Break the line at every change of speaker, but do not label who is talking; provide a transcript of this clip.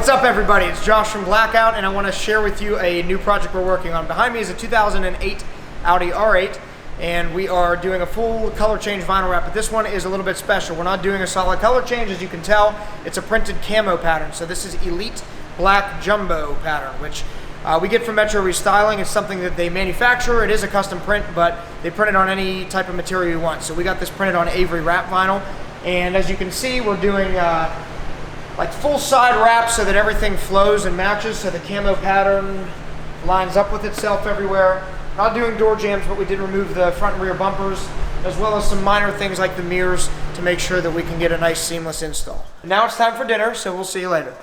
What's up everybody, it's Josh from Blackout and I want to share with you a new project we're working on. Behind me is a 2008 Audi R8 and we are doing a full color change vinyl wrap, but this one is a little bit special. We're not doing a solid color change, as you can tell. It's a printed camo pattern, so this is Elite Black Jumbo pattern, which we get from Metro Restyling. It's something that they manufacture. It is a custom print, but they print it on any type of material you want. So we got this printed on Avery wrap vinyl, and as you can see, we're doing like full side wrap so that everything flows and matches, so the camo pattern lines up with itself everywhere. Not doing door jambs, but we did remove the front and rear bumpers, as well as some minor things like the mirrors to make sure that we can get a nice seamless install. Now it's time for dinner, so we'll see you later.